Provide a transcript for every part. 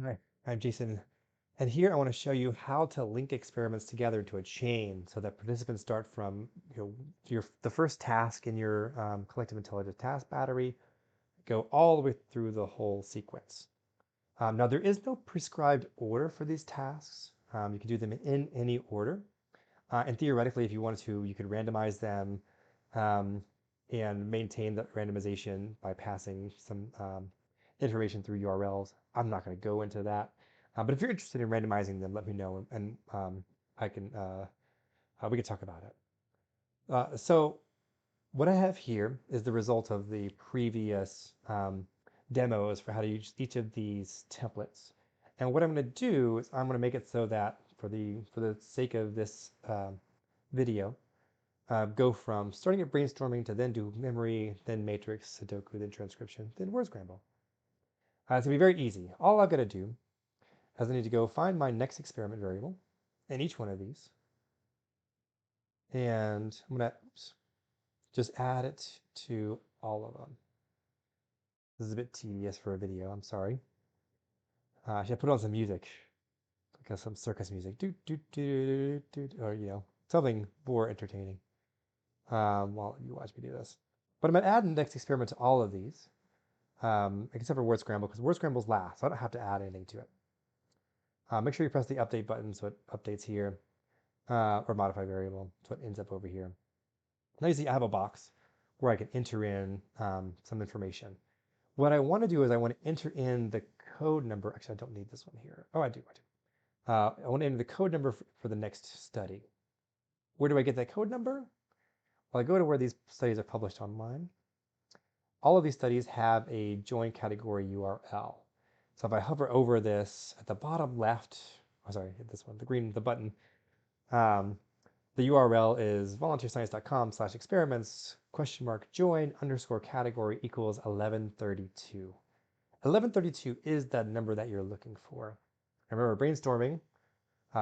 Hi, I'm Jason, and here I want to show you how to link experiments together to a chain so that participants start from the first task in your collective intelligence task battery, go all the way through the whole sequence. Now, there is no prescribed order for these tasks. You can do them in any order. And theoretically, if you wanted to, you could randomize them um, and maintain that randomization by passing some information through URLs. I'm not going to go into that. But if you're interested in randomizing them, let me know, and I can we can talk about it. So what I have here is the result of the previous demos for how to use each of these templates. And what I'm going to do is I'm going to make it so that for the sake of this video, go from starting at brainstorming to then do memory, then matrix, Sudoku, then transcription, then word scramble. It's going to be very easy. All I've got to do is I need to go find my next experiment variable in each one of these. And I'm going to just add it to all of them. This is a bit tedious for a video, I'm sorry. I should put on some music, like some circus music, or something more entertaining while you watch me do this. But I'm going to add an next experiment to all of these, except for word scramble, because word scramble's last, so I don't have to add anything to it. Make sure you press the update button so it updates here, or modify variable, so it ends up over here. Now you see I have a box where I can enter in some information. What I want to do is I want to enter in the code number. Actually, I don't need this one here. Oh, I do. I want to enter the code number for the next study. Where do I get that code number? Well, I go to where these studies are published online. All of these studies have a join category URL. So if I hover over this at the bottom left, oh, sorry, hit this one, the button, um, the URL is volunteerscience.com/experiments !join _ category equals 1132. 1132 is that number that you're looking for. Remember, brainstorming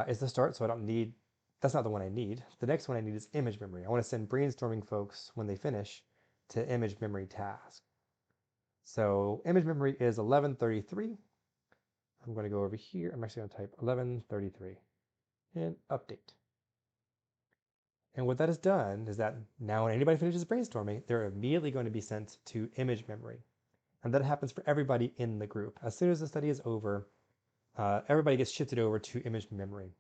is the start, so I don't need, that's not the one I need. The next one I need is image memory. I want to send brainstorming folks, when they finish, to image memory task. So image memory is 1133. I'm going to go over here. I'm actually going to type 1133 and update. And what that has done is that now when anybody finishes brainstorming, they're immediately going to be sent to image memory. And that happens for everybody in the group. As soon as the study is over, everybody gets shifted over to image memory.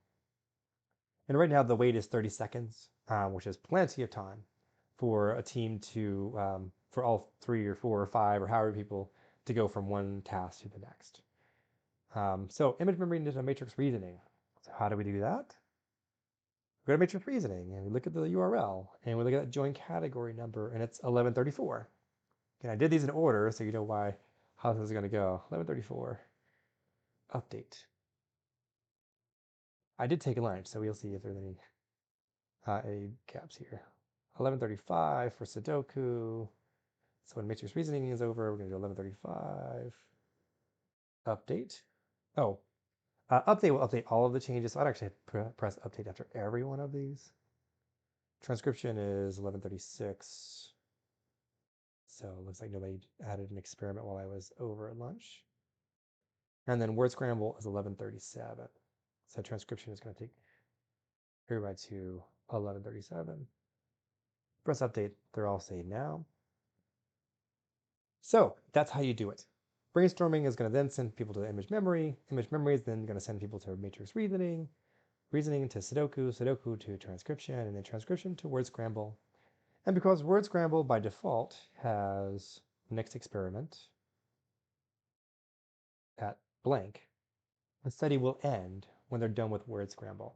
And right now the wait is 30 seconds, which is plenty of time for a team to, for all 3 or 4 or 5 or however people to go from one task to the next. So image memory into matrix reasoning. So how do we do that? We go to matrix reasoning and we look at the URL and we look at that join category number, and it's 1134. And I did these in order so you know how this is going to go. 1134. Update. I did take a lunch, so we'll see if there's any gaps here. 1135 for Sudoku. So when matrix reasoning is over, we're going to do 1135. Update. Oh, update will update all of the changes. So I'd actually press update after every one of these. Transcription is 1136. So it looks like nobody added an experiment while I was over at lunch. And then word scramble is 1137. So transcription is going to take everybody to 1137. Press update. They're all saved now. So that's how you do it. Brainstorming is going to then send people to image memory. Image memory is then going to send people to matrix reasoning, reasoning to Sudoku, Sudoku to transcription, and then transcription to word scramble. And because word scramble by default has next experiment at blank, the study will end when they're done with word scramble.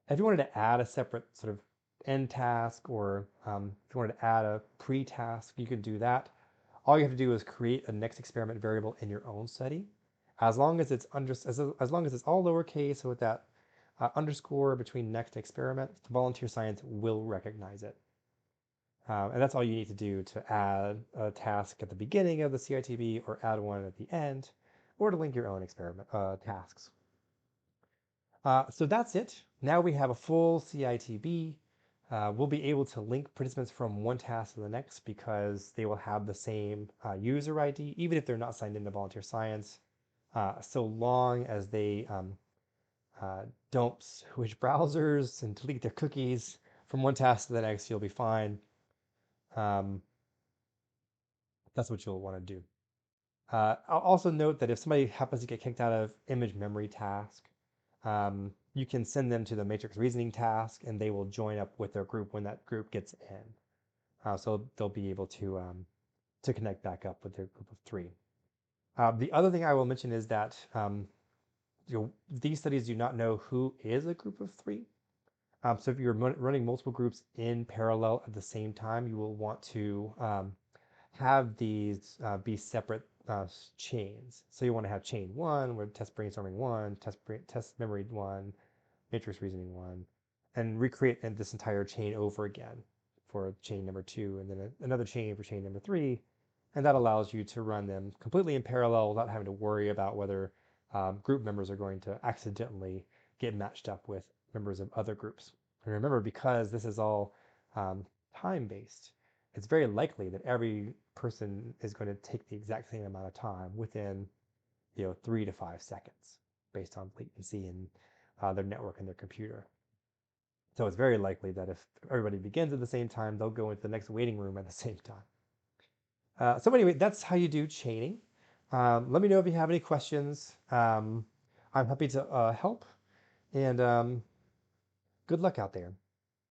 If you wanted to add a separate sort of end task, or if you wanted to add a pre-task, you could do that. All you have to do is create a next experiment variable in your own study. As long as it's as long as it's all lowercase, so with that underscore between next experiment, volunteer science will recognize it. And that's all you need to do to add a task at the beginning of the CITB, or add one at the end, or to link your own experiment tasks. So that's it. Now we have a full CITB. We'll be able to link participants from one task to the next because they will have the same user ID, even if they're not signed into Volunteer Science. so long as they don't switch browsers and delete their cookies from one task to the next, you'll be fine. That's what you'll want to do. I'll also note that if somebody happens to get kicked out of image memory task, you can send them to the matrix reasoning task and they will join up with their group when that group gets in. So they'll be able to connect back up with their group of three. The other thing I will mention is that these studies do not know who is a group of three. So if you're running multiple groups in parallel at the same time, you will want to have these be separate chains. So you want to have chain 1 where test brainstorming 1, test memory 1, matrix reasoning 1, and recreate this entire chain over again for chain number 2, and then another chain for chain number 3. And that allows you to run them completely in parallel without having to worry about whether group members are going to accidentally get matched up with members of other groups. And remember, because this is all time-based, it's very likely that every person is going to take the exact same amount of time within 3 to 5 seconds based on latency and their network and their computer. So it's very likely that if everybody begins at the same time, they'll go into the next waiting room at the same time. So anyway, that's how you do chaining. Let me know if you have any questions. I'm happy to help, and good luck out there.